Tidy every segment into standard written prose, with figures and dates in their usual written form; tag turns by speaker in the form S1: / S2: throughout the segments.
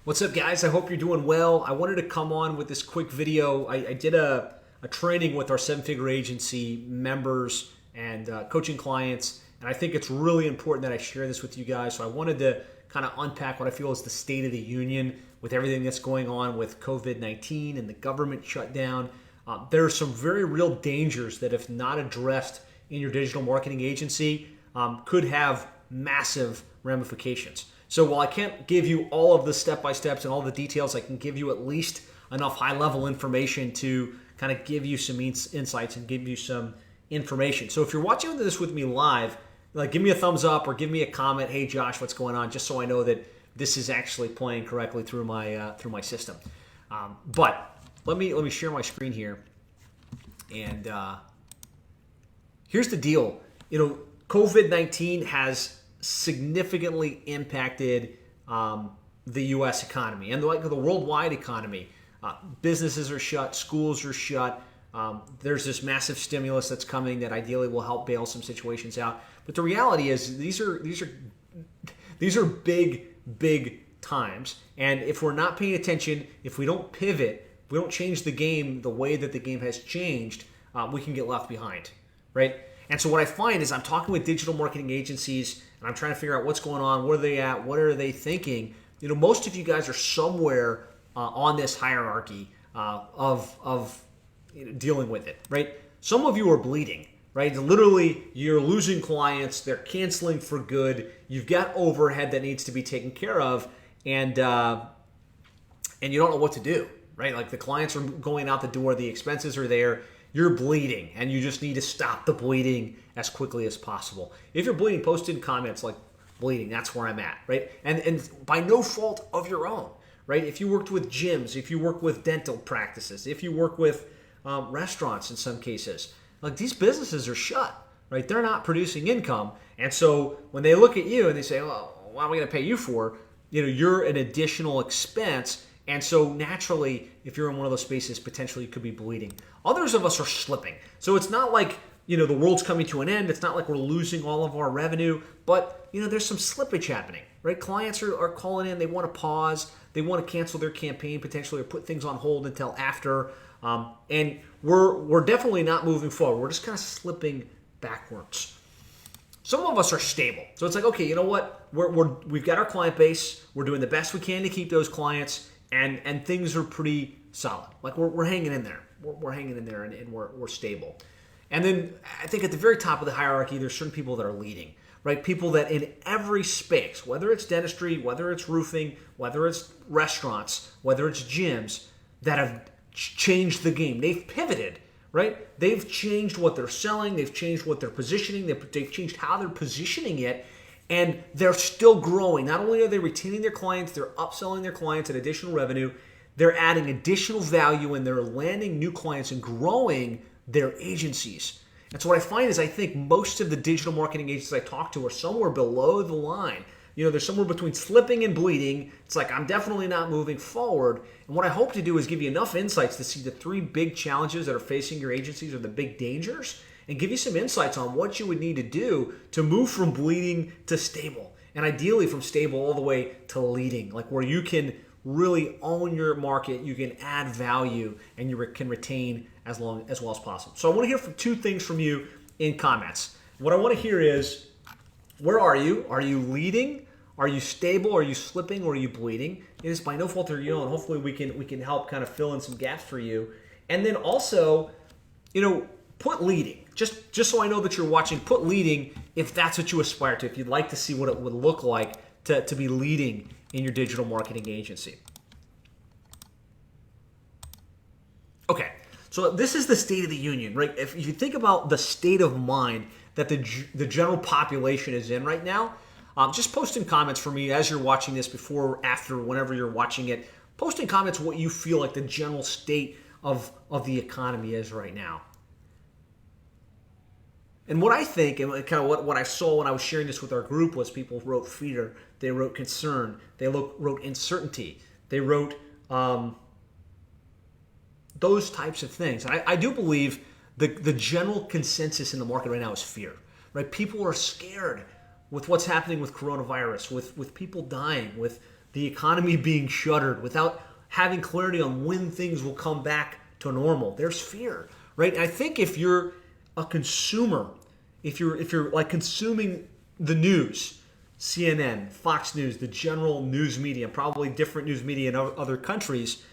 S1: What's up, guys? I hope you're doing well. I wanted to come on with this quick video. I did a training with our seven-figure agency members and coaching clients, and I think it's really important that I share this with you guys. So I wanted to kind of unpack what I feel is the state of the union with everything that's going on with COVID-19 and the government shutdown. There are some very real dangers that, if not addressed in your digital marketing agency, could have massive ramifications. So while I can't give you all of the step-by-steps and all the details, I can give you at least enough high-level information to kind of give you some insights and give you some information. So if you're watching this with me live, like, give me a thumbs up or give me a comment. Hey, Josh, what's going on? Just so I know that this is actually playing correctly through my system. But let me share my screen here. And here's the deal. COVID-19 has significantly impacted the U.S. economy and the worldwide economy. Businesses are shut, schools are shut. There's this massive stimulus that's coming that ideally will help bail some situations out. But the reality is these are big times. And if we're not paying attention, if we don't pivot, if we don't change the game the way that the game has changed, we can get left behind, right? And so what I find is I'm talking with digital marketing agencies and I'm trying to figure out what's going on, where are they at, what are they thinking. Most of you guys are somewhere on this hierarchy of dealing with it, right? Some of you are bleeding, right? Literally, you're losing clients, they're canceling for good, you've got overhead that needs to be taken care of, and you don't know what to do, right? Like, the clients are going out the door, the expenses are there, you're bleeding, and you just need to stop the bleeding as quickly as possible. If you're bleeding, post in comments like bleeding, that's where I'm at, right? And by no fault of your own, right? If you worked with gyms, if you work with dental practices, if you work with restaurants in some cases, like, these businesses are shut, right? They're not producing income. And so when they look at you and they say, well, what am I going to pay you for? You're an additional expense. And so naturally, if you're in one of those spaces, potentially you could be bleeding. Others of us are slipping. So it's not like, the world's coming to an end. It's not like we're losing all of our revenue. But, there's some slippage happening, right? Clients are calling in. They want to pause. They want to cancel their campaign potentially or put things on hold until after. And we're definitely not moving forward. We're just kind of slipping backwards. Some of us are stable. So it's like, okay, you know what? We've got our client base. We're doing the best we can to keep those clients. And things are pretty solid. Like, we're hanging in there. We're hanging in there, and we're stable. And then I think at the very top of the hierarchy, there's certain people that are leading, right? People that in every space, whether it's dentistry, whether it's roofing, whether it's restaurants, whether it's gyms, that have changed the game. They've pivoted, right? They've changed what they're selling. They've changed what they're positioning. They've changed how they're positioning it. And they're still growing. Not only are they retaining their clients, they're upselling their clients at additional revenue. They're adding additional value, and they're landing new clients and growing their agencies. And so what I find is I think most of the digital marketing agencies I talk to are somewhere below the line. They're somewhere between slipping and bleeding. It's like, I'm definitely not moving forward. And what I hope to do is give you enough insights to see the three big challenges that are facing your agencies, or the big dangers, and give you some insights on what you would need to do to move from bleeding to stable. And ideally from stable all the way to leading, like where you can really own your market, you can add value, and you can retain as well as possible. So I want to hear two things from you in comments. What I want to hear is, where are you? Are you leading? Are you stable? Are you slipping? Or are you bleeding? It is by no fault of your own. Hopefully we can help kind of fill in some gaps for you. And then also, put leading. Just so I know that you're watching, put leading if that's what you aspire to, if you'd like to see what it would look like to be leading in your digital marketing agency. Okay, so this is the state of the union, right? If you think about the state of mind that the general population is in right now, just post in comments for me as you're watching this, before, after, whenever you're watching it. Post in comments what you feel like the general state of the economy is right now. And what I think, and kind of what I saw when I was sharing this with our group, was people wrote fear, they wrote concern, they wrote uncertainty, they wrote those types of things. And I do believe the general consensus in the market right now is fear, right? People are scared with what's happening with coronavirus, with people dying, with the economy being shuttered, without having clarity on when things will come back to normal. There's fear, right? And I think if you're a consumer, if you're like consuming the news, CNN, Fox News, the general news media, probably different news media in other countries,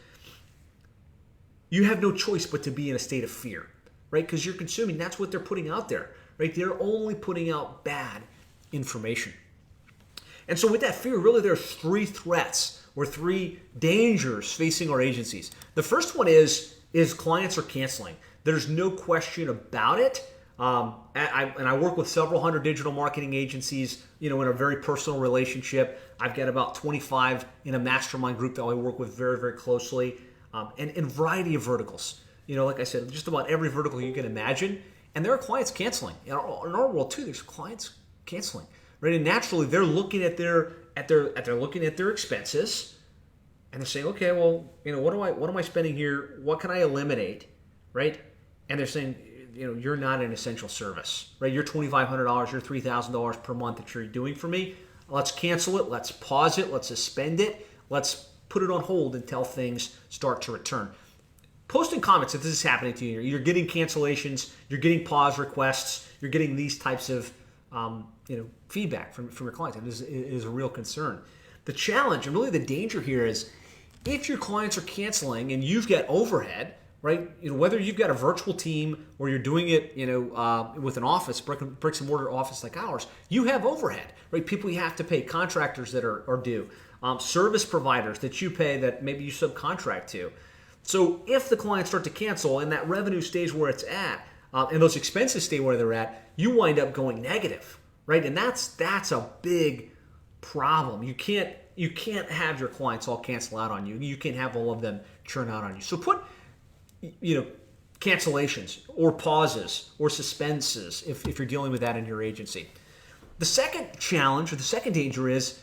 S1: you have no choice but to be in a state of fear, right? Because you're consuming, that's what they're putting out there, right? They're only putting out bad information. And so with that fear, really there are three threats or three dangers facing our agencies. The first one is clients are canceling. There's no question about it. And I work with several hundred digital marketing agencies, in a very personal relationship. I've got about 25 in a mastermind group that I work with very, very closely, and in a variety of verticals. Like I said, just about every vertical you can imagine. And there are clients canceling. In our world too, there's clients canceling, right? And naturally, they're looking at their expenses, and they're saying, okay, well, what am I spending here? What can I eliminate, right? And they're saying, you're not an essential service, right? You're $2,500, you're $3,000 per month that you're doing for me. Let's cancel it. Let's pause it. Let's suspend it. Let's put it on hold until things start to return. Post in comments if this is happening to you. You're getting cancellations. You're getting pause requests. You're getting these types of feedback from your clients. It is a real concern. The challenge and really the danger here is if your clients are canceling and you've got overhead, right? Whether you've got a virtual team or you're doing it, with an office, bricks and mortar office like ours, you have overhead, right? People you have to pay, contractors that are due, service providers that you pay that maybe you subcontract to. So if the clients start to cancel and that revenue stays where it's at, and those expenses stay where they're at, you wind up going negative, right? And that's a big problem. You can't have your clients all cancel out on you. You can't have all of them churn out on you. So put cancellations or pauses or suspenses if you're dealing with that in your agency. The second challenge or the second danger is,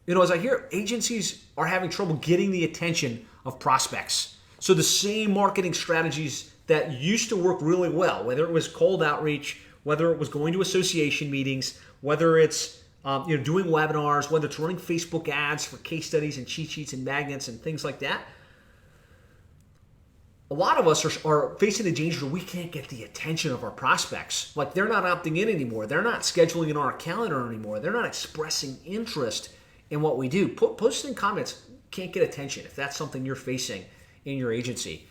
S1: as I hear, agencies are having trouble getting the attention of prospects. So the same marketing strategies that used to work really well, whether it was cold outreach, whether it was going to association meetings, whether it's doing webinars, whether it's running Facebook ads for case studies and cheat sheets and magnets and things like that, a lot of us are facing the danger that we can't get the attention of our prospects. Like they're not opting in anymore. They're not scheduling in our calendar anymore. They're not expressing interest in what we do. Posting comments can't get attention if that's something you're facing in your agency.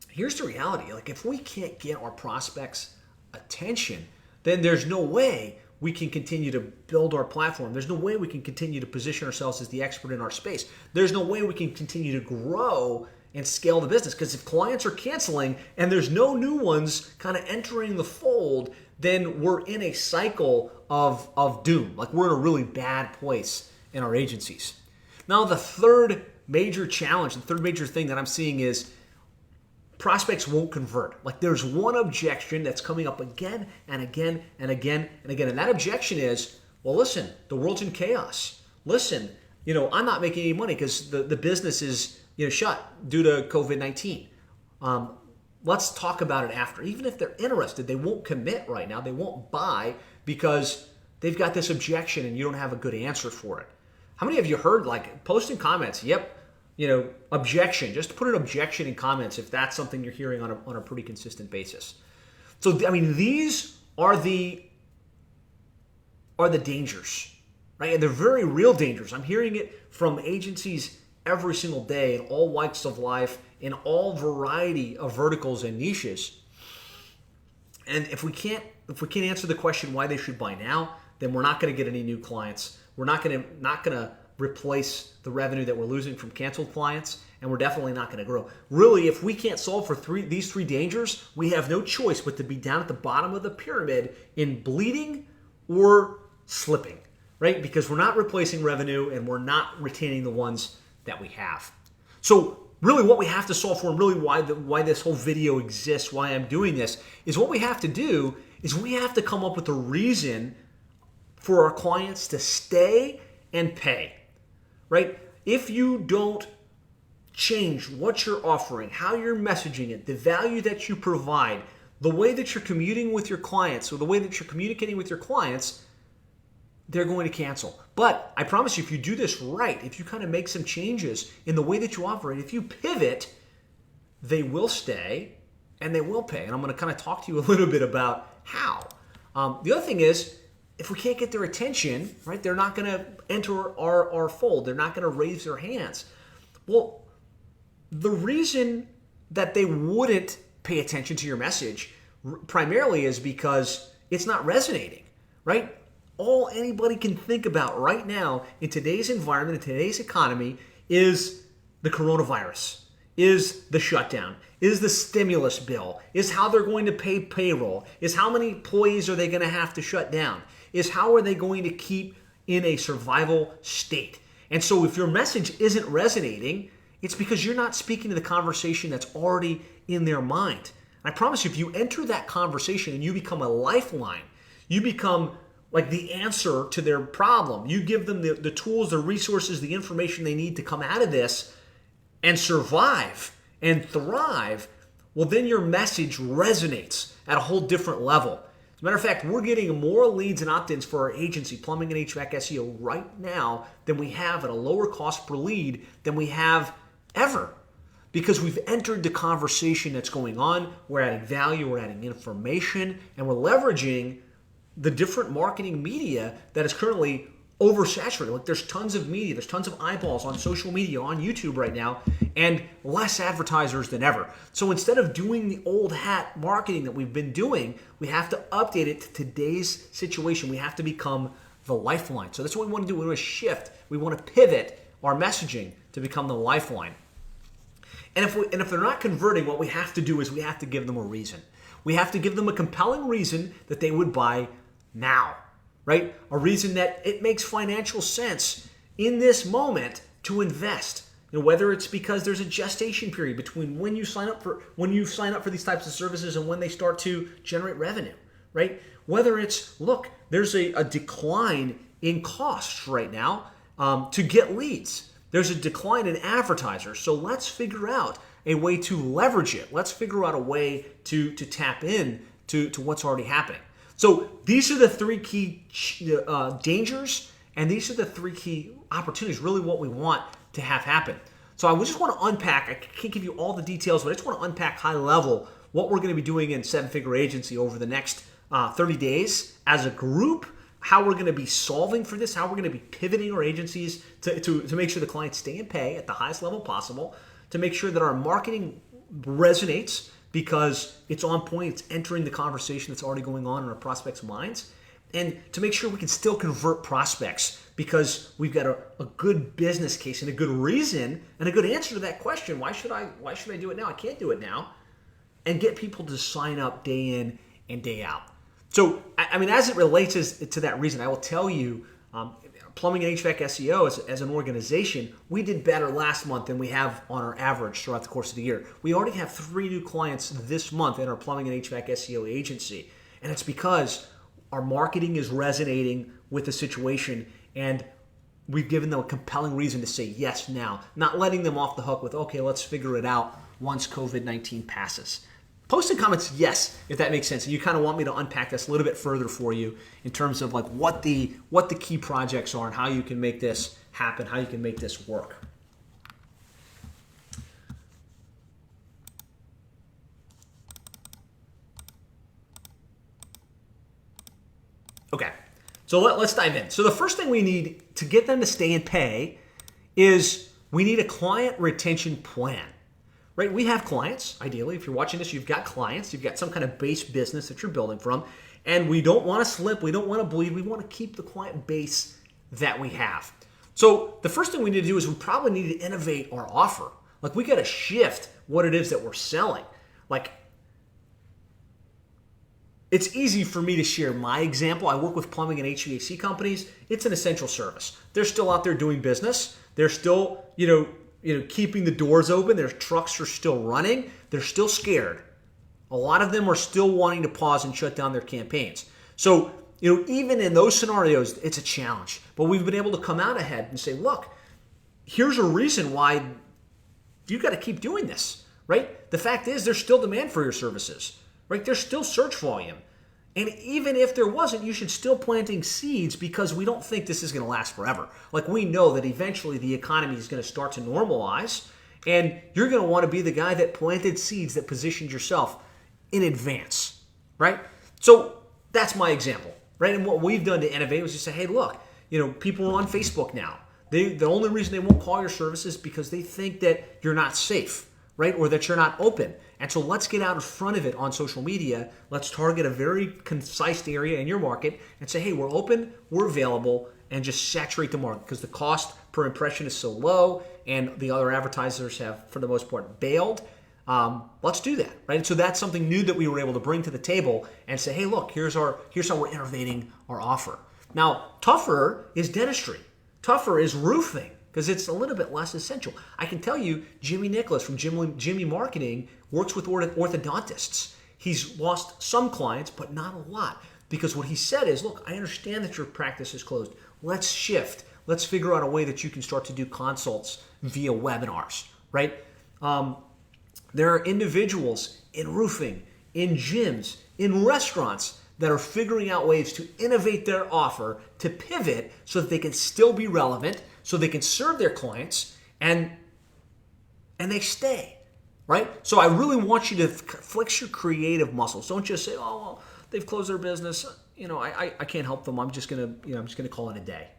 S1: Here's the reality. Like if we can't get our prospects' attention, then there's no way we can continue to build our platform. There's no way we can continue to position ourselves as the expert in our space. There's no way we can continue to grow and scale the business, because if clients are canceling and there's no new ones kind of entering the fold, then we're in a cycle of doom. Like we're in a really bad place in our agencies. Now, the third major challenge, the third major thing that I'm seeing is prospects won't convert. Like there's one objection that's coming up again and again and again and again. And that objection is, well, listen, the world's in chaos. Listen, I'm not making any money because the business is shut due to COVID-19. Let's talk about it after. Even if they're interested, they won't commit right now. They won't buy because they've got this objection and you don't have a good answer for it. How many of you heard posting comments? Yep, objection. Just put an objection in comments if that's something you're hearing on a pretty consistent basis. So, these are the dangers, right? And they're very real dangers. I'm hearing it from agencies every single day in all walks of life, in all variety of verticals and niches. And if we can't answer the question why they should buy now, then we're not going to get any new clients. We're not going to replace the revenue that we're losing from canceled clients, and we're definitely not going to grow. Really, if we can't solve for these three dangers, we have no choice but to be down at the bottom of the pyramid in bleeding or slipping, right? Because we're not replacing revenue and we're not retaining the ones that we have. So really what we have to solve for, and really why this whole video exists, why I'm doing this, is what we have to do is we have to come up with a reason for our clients to stay and pay, right? If you don't change what you're offering, how you're messaging it, the value that you provide, the way that you're communicating with your clients, or the way that you're communicating with your clients, they're going to cancel. But I promise you, if you do this right, if you kind of make some changes in the way that you operate, if you pivot, they will stay and they will pay. And I'm going to kind of talk to you a little bit about how. The other thing is, if we can't get their attention, right, they're not going to enter our fold. They're not going to raise their hands. Well, the reason that they wouldn't pay attention to your message primarily is because it's not resonating, right? All anybody can think about right now in today's environment, in today's economy, is the coronavirus, is the shutdown, is the stimulus bill, is how they're going to pay payroll, is how many employees are they going to have to shut down, is how are they going to keep in a survival state. And so if your message isn't resonating, it's because you're not speaking to the conversation that's already in their mind. I promise you, if you enter that conversation and you become a lifeline, you become like the answer to their problem. You give them the tools, the resources, the information they need to come out of this and survive and thrive. Well, then your message resonates at a whole different level. As a matter of fact, we're getting more leads and opt-ins for our agency, Plumbing and HVAC SEO, right now than we have at a lower cost per lead than we have ever. Because we've entered the conversation that's going on, we're adding value, we're adding information, and we're leveraging the different marketing media that is currently oversaturated. Like there's tons of media, there's tons of eyeballs on social media, on YouTube right now, and less advertisers than ever. So instead of doing the old hat marketing that we've been doing, we have to update it to today's situation. We have to become the lifeline. So that's what we want to do. We want to shift. We want to pivot our messaging to become the lifeline. And if they're not converting, what we have to do is we have to give them a reason. We have to give them a compelling reason that they would buy now, right? A reason that it makes financial sense in this moment to invest. You know, whether it's because there's a gestation period between when you sign up for these types of services and when they start to generate revenue, right? Whether it's, look, there's a decline in costs right now to get leads. There's a decline in advertisers. So let's figure out a way to leverage it. Let's figure out a way to tap in to what's already happening. So these are the three key dangers, and these are the three key opportunities, really what we want to have happen. So I just want to unpack, I can't give you all the details, but I just want to unpack high level what we're going to be doing in Seven Figure Agency over the next 30 days as a group, how we're going to be solving for this, how we're going to be pivoting our agencies to make sure the clients stay and pay at the highest level possible, to make sure that our marketing resonates because it's on point, it's entering the conversation that's already going on in our prospects' minds, and to make sure we can still convert prospects because we've got a good business case and a good reason and a good answer to that question. Why should I do it now? I can't do it now. And get people to sign up day in and day out. So, I mean, as it relates to that reason, I will tell you, Plumbing and HVAC SEO as an organization, we did better last month than we have on our average throughout the course of the year. We already have 3 new clients this month in our Plumbing and HVAC SEO agency. And it's because our marketing is resonating with the situation and we've given them a compelling reason to say yes now, not letting them off the hook with, okay, let's figure it out once COVID-19 passes. Post in comments, yes, if that makes sense. And you kind of want me to unpack this a little bit further for you in terms of like what the key projects are and how you can make this happen, how you can make this work. Okay, so let's dive in. So the first thing we need to get them to stay and pay is we need a client retention plan. Right? We have clients, ideally. If you're watching this, you've got clients. You've got some kind of base business that you're building from. And we don't want to slip. We don't want to bleed. We want to keep the client base that we have. So the first thing we need to do is we probably need to innovate our offer. Like we got to shift what it is that we're selling. Like it's easy for me to share my example. I work with plumbing and HVAC companies. It's an essential service. They're still out there doing business. They're still, keeping the doors open. Their trucks are still running. They're still scared. A lot of them are still wanting to pause and shut down their campaigns. So, even in those scenarios, it's a challenge. But we've been able to come out ahead and say, look, here's a reason why you've got to keep doing this, right? The fact is there's still demand for your services, right? There's still search volume. And even if there wasn't, you should still planting seeds because we don't think this is going to last forever. Like we know that eventually the economy is going to start to normalize, and you're going to want to be the guy that planted seeds that positioned yourself in advance, right? So that's my example, right? And what we've done to innovate was just say, hey, look, people are on Facebook now. The only reason they won't call your services is because they think that you're not safe, right? Or that you're not open. And so let's get out in front of it on social media. Let's target a very concise area in your market and say, hey, we're open, we're available, and just saturate the market because the cost per impression is so low and the other advertisers have, for the most part, bailed. Let's do that, right? And so that's something new that we were able to bring to the table and say, hey, look, here's how we're innovating our offer. Now, tougher is dentistry. Tougher is roofing because it's a little bit less essential. I can tell you, Jimmy Nicholas from Jimmy Marketing works with orthodontists. He's lost some clients, but not a lot because what he said is, look, I understand that your practice is closed. Let's shift. Let's figure out a way that you can start to do consults via webinars, right? There are individuals in roofing, in gyms, in restaurants that are figuring out ways to innovate their offer, to pivot so that they can still be relevant, so they can serve their clients, and they stay, right? So I really want you to flex your creative muscles. Don't just say, oh, well, they've closed their business. I can't help them. I'm just gonna call it a day.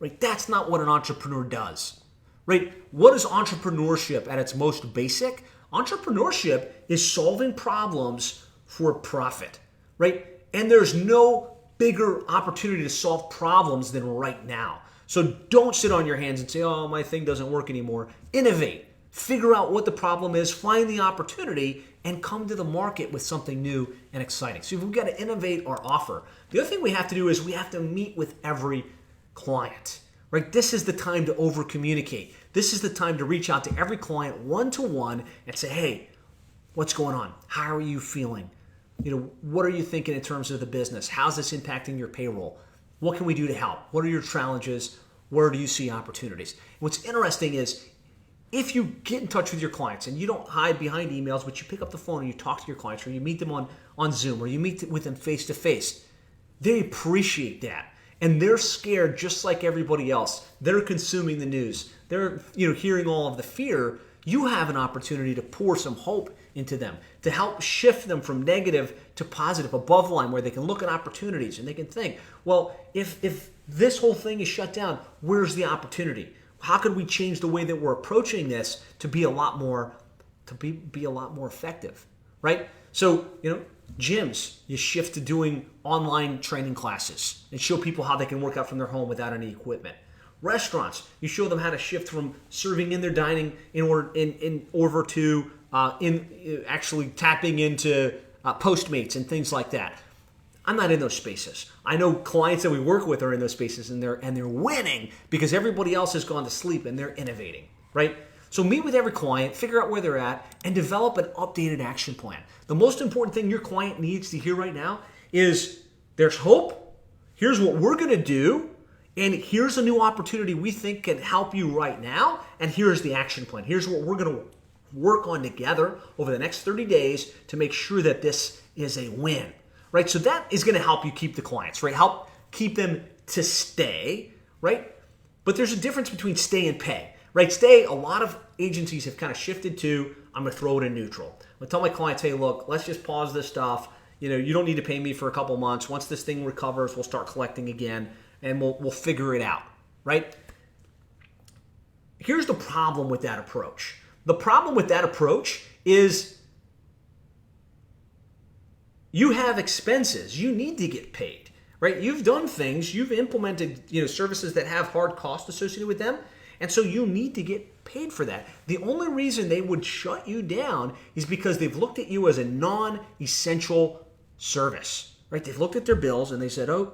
S1: Right? That's not what an entrepreneur does. Right? What is entrepreneurship at its most basic? Entrepreneurship is solving problems for profit, right? And there's no bigger opportunity to solve problems than right now. So don't sit on your hands and say, oh, my thing doesn't work anymore. Innovate. Figure out what the problem is, find the opportunity, and come to the market with something new and exciting. So we've got to innovate our offer. The other thing we have to do is we have to meet with every client, right? This is the time to over-communicate. This is the time to reach out to every client one-to-one and say, hey, what's going on? How are you feeling? What are you thinking in terms of the business? How's this impacting your payroll? What can we do to help? What are your challenges? Where do you see opportunities? What's interesting is if you get in touch with your clients and you don't hide behind emails, but you pick up the phone and you talk to your clients or you meet them on Zoom or you meet with them face-to-face, they appreciate that. And they're scared just like everybody else. They're consuming the news. They're hearing all of the fear. You have an opportunity to pour some hope into them, to help shift them from negative to positive, above line, where they can look at opportunities and they can think, well, if this whole thing is shut down, where's the opportunity? How could we change the way that we're approaching this to be a lot more effective, right? So, gyms, you shift to doing online training classes and show people how they can work out from their home without any equipment. Restaurants, you show them how to shift from serving in their dining over to actually tapping into Postmates and things like that. I'm not in those spaces. I know clients that we work with are in those spaces and they're winning because everybody else has gone to sleep and they're innovating, right? So meet with every client, figure out where they're at, and develop an updated action plan. The most important thing your client needs to hear right now is there's hope, here's what we're going to do, and here's a new opportunity we think can help you right now, and here's the action plan. Here's what we're going to work on together over the next 30 days to make sure that this is a win, right? So that is going to help you keep the clients, right? Help keep them to stay, right? But there's a difference between stay and pay, right? Stay, a lot of agencies have kind of shifted to, I'm going to throw it in neutral. I tell my clients, hey, look, let's just pause this stuff. You don't need to pay me for a couple months. Once this thing recovers, we'll start collecting again and we'll figure it out, right? Here's the problem with that approach. The problem with that approach is you have expenses. You need to get paid, right? You've done things. You've implemented, services that have hard costs associated with them. And so you need to get paid for that. The only reason they would shut you down is because they've looked at you as a non-essential service, right? They've looked at their bills and they said, oh,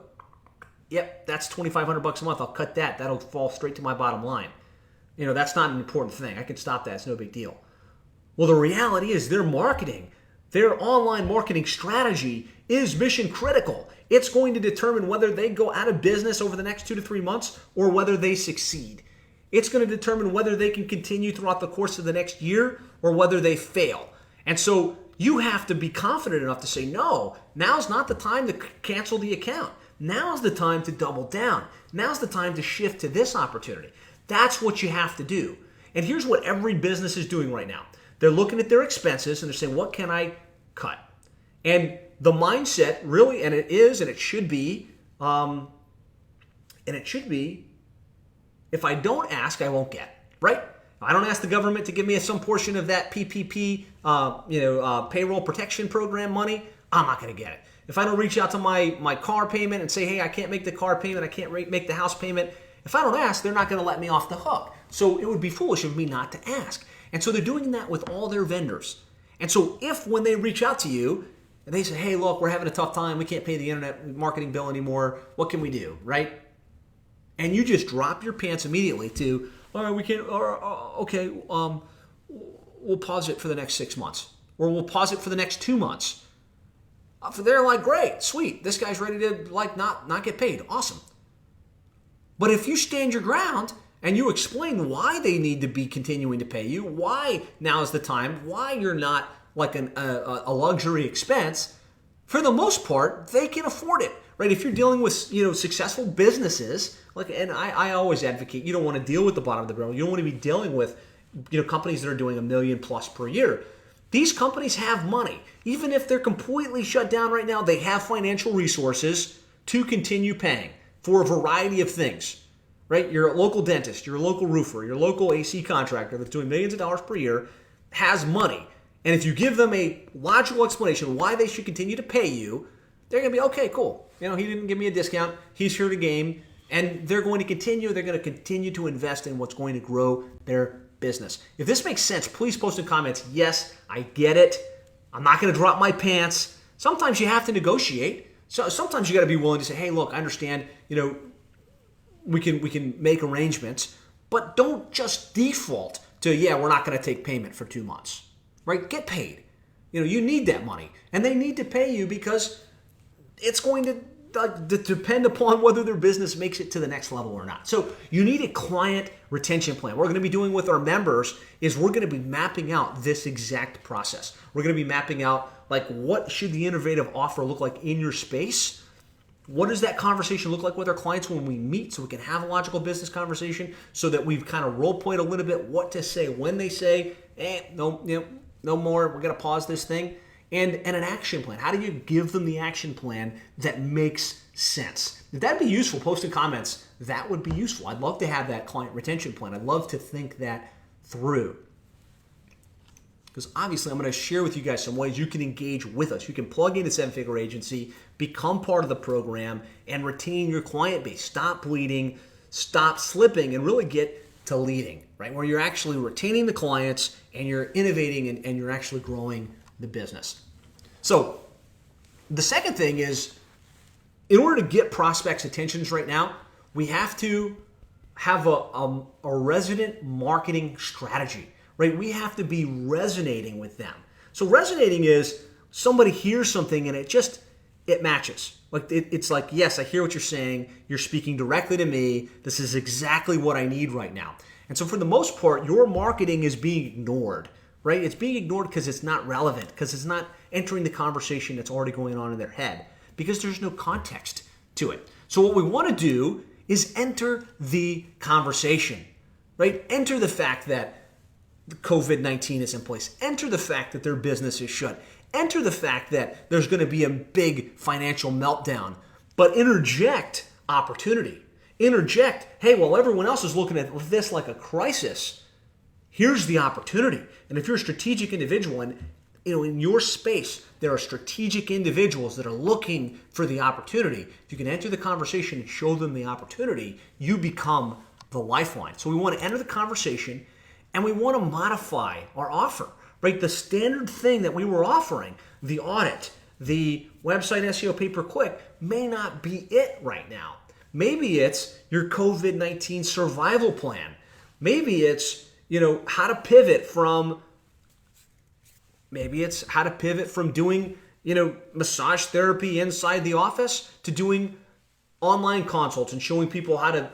S1: yep, that's $2,500 a month. I'll cut that. That'll fall straight to my bottom line. That's not an important thing. I can stop that. It's no big deal. Well, the reality is their marketing, their online marketing strategy is mission critical. It's going to determine whether they go out of business over the next 2 to 3 months or whether they succeed. It's going to determine whether they can continue throughout the course of the next year or whether they fail. And so you have to be confident enough to say, no, now's not the time to cancel the account. Now's the time to double down. Now's the time to shift to this opportunity. That's what you have to do. And here's what every business is doing right now. They're looking at their expenses and they're saying, what can I cut? And the mindset really, and it is, and it should be, if I don't ask, I won't get, right? If I don't ask the government to give me some portion of that PPP, payroll protection program money, I'm not going to get it. If I don't reach out to my car payment and say, hey, I can't make the car payment, I can't make the house payment, if I don't ask, they're not going to let me off the hook. So it would be foolish of me not to ask. And so they're doing that with all their vendors. And so if when they reach out to you and they say, hey, look, we're having a tough time, we can't pay the internet marketing bill anymore, what can we do, right? And you just drop your pants immediately to, all right, we can't, okay, we'll pause it for the next 6 months. Or we'll pause it for the next 2 months. They're like, great, sweet, this guy's ready to not get paid. Awesome. But if you stand your ground and you explain why they need to be continuing to pay you, why now is the time, why you're not like a luxury expense, for the most part, they can afford it, right? If you're dealing with successful businesses, and I always advocate, you don't want to deal with the bottom of the barrel. You don't want to be dealing with companies that are doing $1 million plus per year. These companies have money. Even if they're completely shut down right now, they have financial resources to continue paying for a variety of things, right? Your local dentist, your local roofer, your local AC contractor that's doing millions of dollars per year has money. And if you give them a logical explanation why they should continue to pay you, they're going to be, okay, cool. He didn't give me a discount. He's here to game. And they're going to continue to invest in what's going to grow their business. If this makes sense, please post in comments, yes, I get it. I'm not going to drop my pants. Sometimes you have to negotiate. So sometimes you got to be willing to say, hey, look, I understand, we can make arrangements, but don't just default to, yeah, we're not going to take payment for 2 months, right? Get paid. You need that money, and they need to pay you because it's going to depend upon whether their business makes it to the next level or not. So you need a client retention plan. What we're going to be doing with our members is we're going to be mapping out this exact process. We're going to be mapping out what should the innovative offer look like in your space. What does that conversation look like with our clients when we meet so we can have a logical business conversation so that we've kind of role-played a little bit what to say when they say, no more, we're going to pause this thing. And an action plan. How do you give them the action plan that makes sense? If that'd be useful, post in comments. That would be useful. I'd love to have that client retention plan. I'd love to think that through. Because obviously I'm going to share with you guys some ways you can engage with us. You can plug into 7-Figure Agency, become part of the program, and retain your client base. Stop bleeding, stop slipping, and really get to leading, right? Where you're actually retaining the clients and you're innovating and you're actually growing the business. So the second thing is, in order to get prospects' attentions right now, we have to have a resident marketing strategy, right? We have to be resonating with them. So resonating is somebody hears something and it matches. It's like, yes, I hear what you're saying. You're speaking directly to me. This is exactly what I need right now. And so for the most part, your marketing is being ignored. Right? It's being ignored because it's not relevant, because it's not entering the conversation that's already going on in their head, because there's no context to it. So what we want to do is enter the conversation, right? Enter the fact that COVID-19 is in place. Enter the fact that their business is shut. Enter the fact that there's going to be a big financial meltdown, but interject opportunity. Interject, hey, while everyone else is looking at this like a crisis, here's the opportunity. And if you're a strategic individual and in your space, there are strategic individuals that are looking for the opportunity. If you can enter the conversation and show them the opportunity, you become the lifeline. So we want to enter the conversation and we want to modify our offer, right? The standard thing that we were offering, the audit, the website SEO pay-per-click, may not be it right now. Maybe it's your COVID-19 survival plan. Maybe it's how to pivot from doing, massage therapy inside the office to doing online consults and showing people how to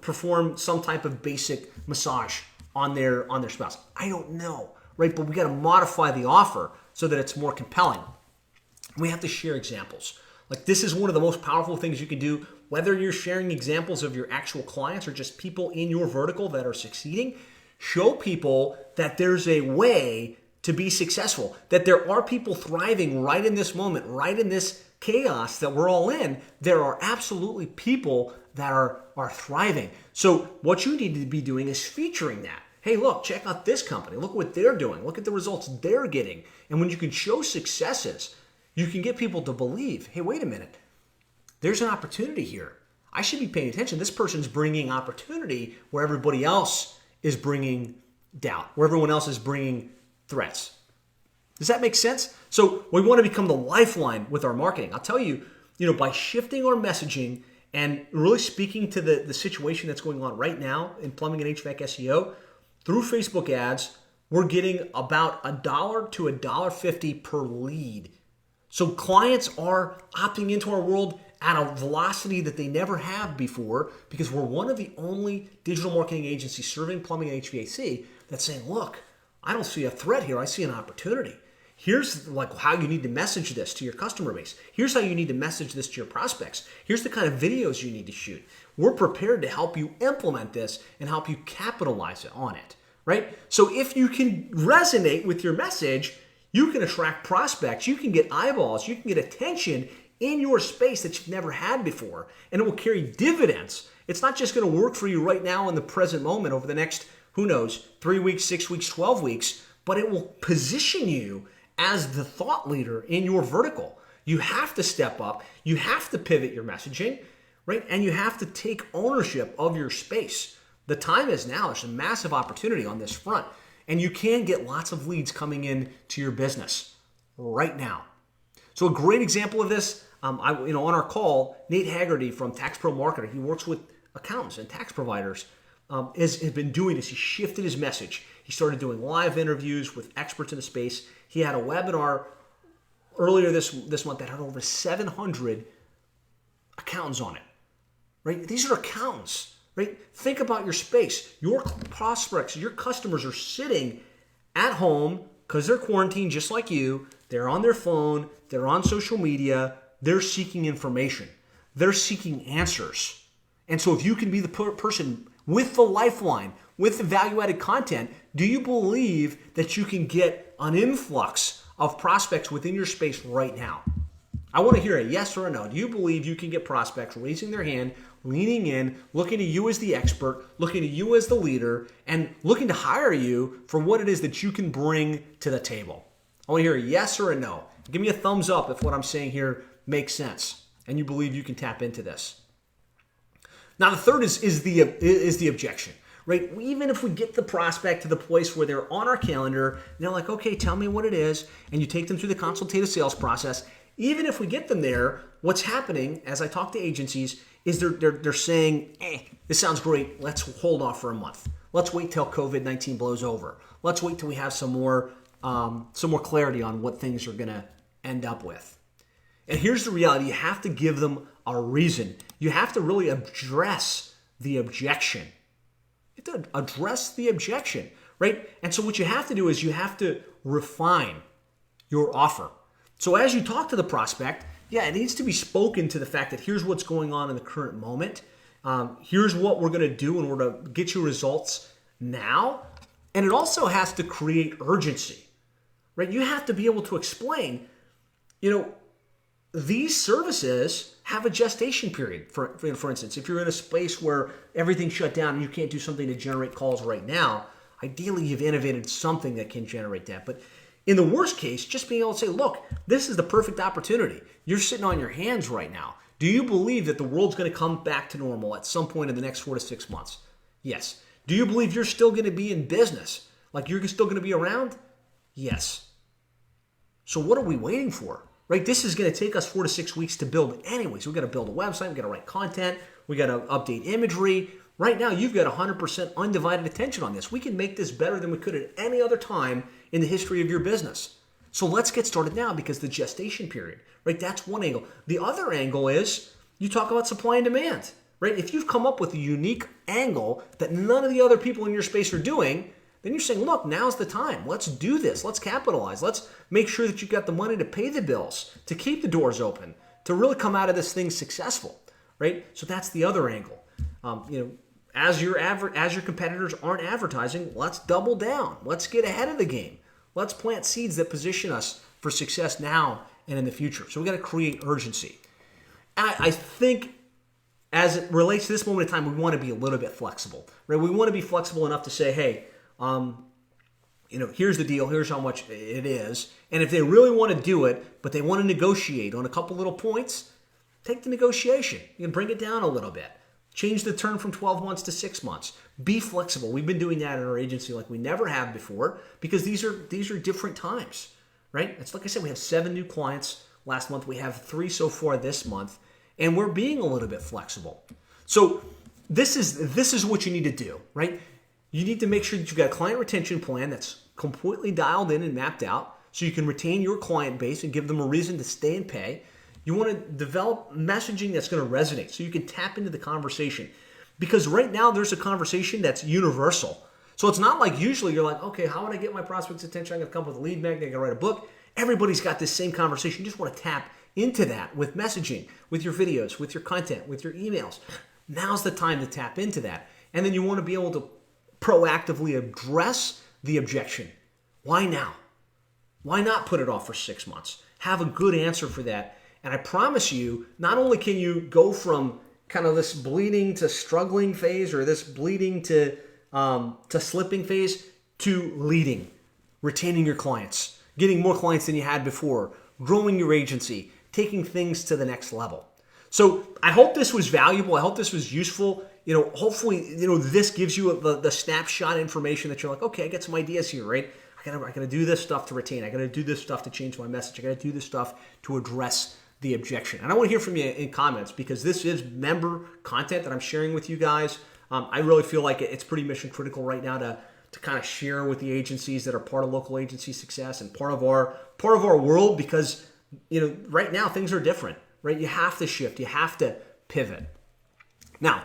S1: perform some type of basic massage on their spouse. I don't know. right? But we got to modify the offer so that it's more compelling. We have to share examples. Like, this is one of the most powerful things you can do, whether you're sharing examples of your actual clients or just people in your vertical that are succeeding. Show people that there's a way to be successful, that there are people thriving right in this moment, right in this chaos that we're all in. There are absolutely people that are thriving. So what you need to be doing is featuring that. Hey, look, check out this company. Look what they're doing. Look at the results they're getting. And when you can show successes, you can get people to believe, hey, wait a minute, there's an opportunity here. I should be paying attention. This person's bringing opportunity where everybody else is bringing doubt, where everyone else is bringing threats. Does that make sense? So we want to become the lifeline with our marketing. I'll tell you, by shifting our messaging and really speaking to the situation that's going on right now in plumbing and HVAC SEO, through Facebook ads, we're getting about $1 to $1.50 per lead. So clients are opting into our world at a velocity that they never have before, because we're one of the only digital marketing agencies serving plumbing and HVAC that's saying, look, I don't see a threat here. I see an opportunity. Here's how you need to message this to your customer base. Here's how you need to message this to your prospects. Here's the kind of videos you need to shoot. We're prepared to help you implement this and help you capitalize on it, right? So if you can resonate with your message, you can attract prospects, you can get eyeballs, you can get attention in your space that you've never had before, and it will carry dividends. It's not just going to work for you right now in the present moment over the next, 3 weeks, 6 weeks, 12 weeks, but it will position you as the thought leader in your vertical. You have to step up, you have to pivot your messaging, right? And you have to take ownership of your space. The time is now. There's a massive opportunity on this front, and you can get lots of leads coming in to your business right now. So a great example of this, on our call, Nate Haggerty from Tax Pro Marketer, he works with accountants and tax providers, has been doing this. He shifted his message. He started doing live interviews with experts in the space. He had a webinar earlier this month that had over 700 accountants on it, right? These are accountants, right? Think about your space. Your prospects, your customers are sitting at home because they're quarantined just like you. They're on their phone. They're on social media. They're seeking information. They're seeking answers. And so if you can be the person with the lifeline, with the value-added content, do you believe that you can get an influx of prospects within your space right now? I want to hear a yes or a no. Do you believe you can get prospects raising their hand, leaning in, looking to you as the expert, looking to you as the leader, and looking to hire you for what it is that you can bring to the table? I want to hear a yes or a no. Give me a thumbs up if what I'm saying here makes sense and you believe you can tap into this. Now, the third is the objection, right? Even if we get the prospect to the place where they're on our calendar, and they're like, okay, tell me what it is, and you take them through the consultative sales process, even if we get them there, what's happening as I talk to agencies is they're saying, this sounds great. Let's hold off for a month. Let's wait till COVID-19 blows over. Let's wait till we have some more clarity on what things are going to end up with. And here's the reality. You have to give them a reason. You have to really address the objection. You have to address the objection, right? And so what you have to do is you have to refine your offer. So as you talk to the prospect, it needs to be spoken to the fact that here's what's going on in the current moment. Here's what we're going to do in order to get you results now. And it also has to create urgency, right? You have to be able to explain, these services have a gestation period. For instance, if you're in a space where everything's shut down and you can't do something to generate calls right now, ideally you've innovated something that can generate that. But in the worst case, just being able to say, look, this is the perfect opportunity. You're sitting on your hands right now. Do you believe that the world's going to come back to normal at some point in the next 4 to 6 months? Yes. Do you believe you're still going to be in business? Like you're still going to be around? Yes. So what are we waiting for? Right? This is going to take us 4 to 6 weeks to build anyways. We've got to build a website. We've got to write content. We've got to update imagery. Right now, you've got 100% undivided attention on this. We can make this better than we could at any other time in the history of your business. So let's get started now because the gestation period, right? That's one angle. The other angle is you talk about supply and demand, right? If you've come up with a unique angle that none of the other people in your space are doing, then you're saying, look, now's the time. Let's do this. Let's capitalize. Let's make sure that you've got the money to pay the bills, to keep the doors open, to really come out of this thing successful, right? So that's the other angle. As your competitors aren't advertising, let's double down. Let's get ahead of the game. Let's plant seeds that position us for success now and in the future. So we got to create urgency. And I think as it relates to this moment in time, we want to be a little bit flexible, right? We want to be flexible enough to say, hey, here's the deal. Here's how much it is. And if they really want to do it, but they want to negotiate on a couple little points, take the negotiation. You can bring it down a little bit. Change the term from 12 months to 6 months. Be flexible. We've been doing that in our agency like we never have before because these are different times, right? It's like I said, we have 7 new clients last month. We have 3 so far this month, and we're being a little bit flexible. So this is what you need to do, right? You need to make sure that you've got a client retention plan that's completely dialed in and mapped out so you can retain your client base and give them a reason to stay and pay. You want to develop messaging that's going to resonate so you can tap into the conversation. Because right now there's a conversation that's universal. So it's not like usually you're like, okay, how would I get my prospect's attention? I'm going to come up with a lead magnet, I'm going to write a book. Everybody's got this same conversation. You just want to tap into that with messaging, with your videos, with your content, with your emails. Now's the time to tap into that. And then you want to be able to proactively address the objection. Why now? Why not put it off for 6 months? Have a good answer for that. And I promise you, not only can you go from kind of this bleeding to struggling phase or this bleeding to slipping phase to leading, retaining your clients, getting more clients than you had before, growing your agency, taking things to the next level. So I hope this was valuable. I hope this was useful. Hopefully, this gives you the snapshot information that you're like, okay, I got some ideas here, right? I gotta do this stuff to retain. I gotta do this stuff to change my message. I gotta do this stuff to address the objection. And I want to hear from you in comments because this is member content that I'm sharing with you guys. I really feel like it's pretty mission critical right now to kind of share with the agencies that are part of local agency success and part of our world because right now things are different, right? You have to shift, you have to pivot. Now,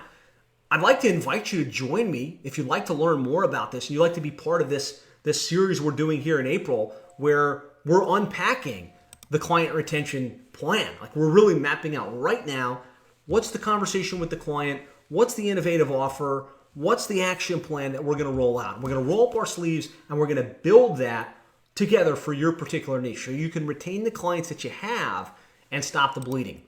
S1: I'd like to invite you to join me if you'd like to learn more about this and you'd like to be part of this series we're doing here in April where we're unpacking the client retention plan. Like we're really mapping out right now, what's the conversation with the client, what's the innovative offer, what's the action plan that we're going to roll out. We're going to roll up our sleeves and we're going to build that together for your particular niche so you can retain the clients that you have and stop the bleeding.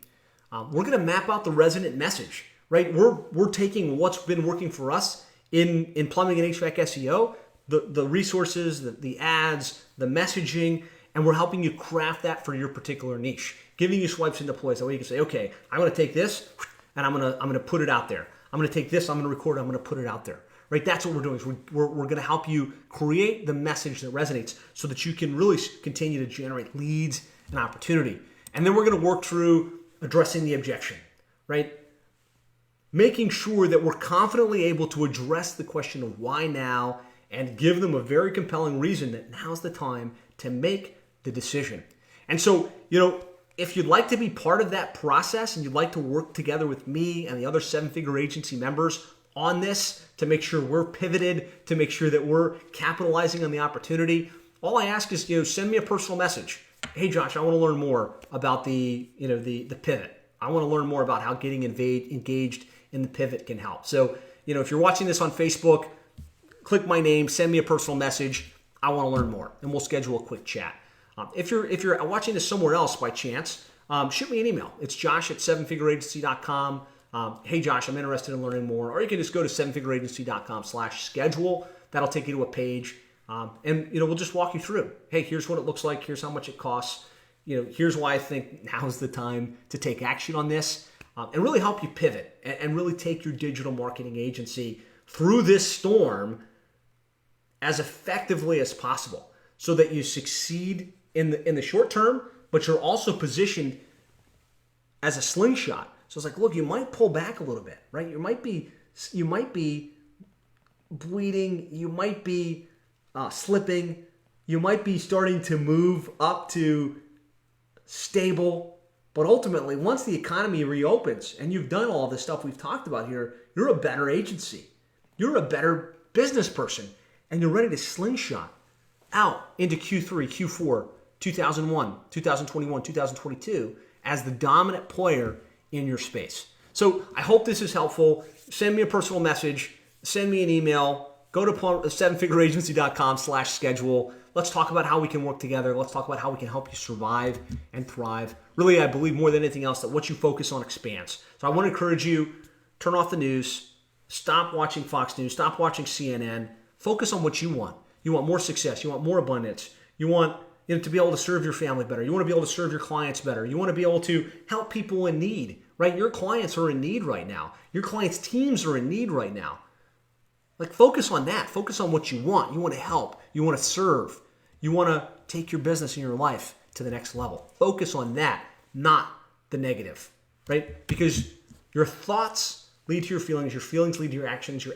S1: We're going to map out the resonant message, right? We're taking what's been working for us in plumbing and HVAC SEO, the resources, the ads, the messaging, and we're helping you craft that for your particular niche, giving you swipes into place. That way you can say, okay, I'm going to take this and I'm going to put it out there. I'm going to take this, I'm going to record it, I'm going to put it out there. Right? That's what we're doing. Is we're going to help you create the message that resonates so that you can really continue to generate leads and opportunity. And then we're going to work through addressing the objection, right? Making sure that we're confidently able to address the question of why now and give them a very compelling reason that now's the time to make the decision. And so, if you'd like to be part of that process and you'd like to work together with me and the other 7-figure agency members on this to make sure we're pivoted, to make sure that we're capitalizing on the opportunity, all I ask is, send me a personal message. Hey, Josh, I want to learn more about the pivot. I want to learn more about how getting engaged in the pivot can help. So, if you're watching this on Facebook, click my name, send me a personal message. I want to learn more, and we'll schedule a quick chat. If you're watching this somewhere else by chance, shoot me an email. It's josh@sevenfigureagency.com. Hey, Josh, I'm interested in learning more. Or you can just go to sevenfigureagency.com/schedule. That'll take you to a page. And we'll just walk you through. Hey, here's what it looks like. Here's how much it costs. Here's why I think now's the time to take action on this and really help you pivot and really take your digital marketing agency through this storm as effectively as possible so that you succeed in the short term, but you're also positioned as a slingshot. So it's like, look, you might pull back a little bit, right? You might be bleeding. You might be slipping. You might be starting to move up to stable. But ultimately, once the economy reopens and you've done all the stuff we've talked about here, you're a better agency. You're a better business person. and you're ready to slingshot out into Q3, Q4, 2001, 2021, 2022 as the dominant player in your space. So I hope this is helpful. Send me a personal message. Send me an email. Go to 7figureagency.com/schedule. Let's talk about how we can work together. Let's talk about how we can help you survive and thrive. Really, I believe more than anything else that what you focus on expands. So I want to encourage you, turn off the news. Stop watching Fox News. Stop watching CNN. Focus on what you want. You want more success. You want more abundance. You want to be able to serve your family better. You want to be able to serve your clients better. You want to be able to help people in need, right? Your clients are in need right now. Your clients' teams are in need right now. Like, focus on that. Focus on what you want. You want to help. You want to serve. You want to take your business and your life to the next level. Focus on that, not the negative, right? Because your thoughts lead to your feelings lead to your actions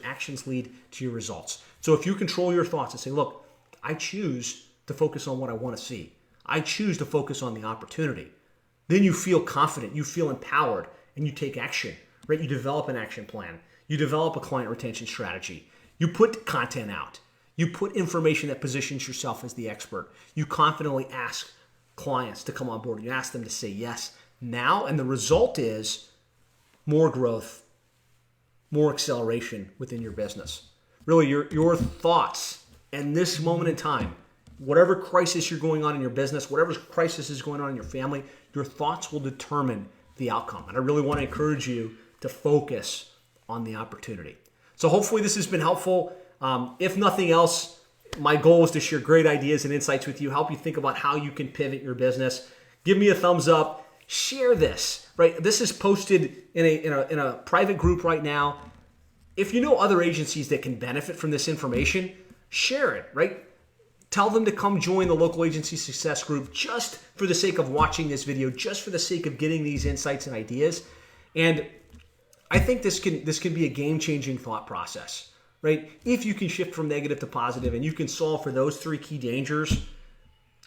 S1: lead to your results. So if you control your thoughts and say, look, I choose to focus on what I want to see. I choose to focus on the opportunity. Then you feel confident, you feel empowered, and you take action, right? You develop an action plan. You develop a client retention strategy. You put content out. You put information that positions yourself as the expert. You confidently ask clients to come on board. You ask them to say yes now, and the result is more growth, more acceleration within your business. Really, your thoughts in this moment in time, whatever crisis you're going on in your business, whatever crisis is going on in your family, your thoughts will determine the outcome. And I really want to encourage you to focus on the opportunity. So hopefully this has been helpful. If nothing else, my goal is to share great ideas and insights with you, help you think about how you can pivot your business. Give me a thumbs up. Share this, right? This is posted in a private group right now. If you know other agencies that can benefit from this information, share it, right? Tell them to come join the local agency success group just for the sake of watching this video, just for the sake of getting these insights and ideas. And I think this can be a game-changing thought process, right? If you can shift from negative to positive and you can solve for those three key dangers,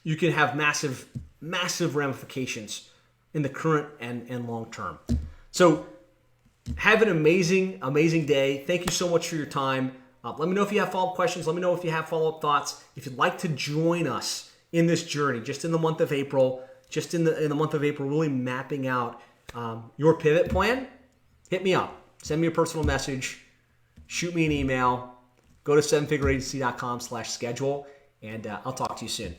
S1: you can have massive, massive ramifications in the current and long term. So have an amazing, amazing day. Thank you so much for your time. Let me know if you have follow-up questions. Let me know if you have follow-up thoughts. If you'd like to join us in this journey, just in the month of April, really mapping out your pivot plan, hit me up. Send me a personal message. Shoot me an email. Go to 7figureagency.com/schedule, and I'll talk to you soon.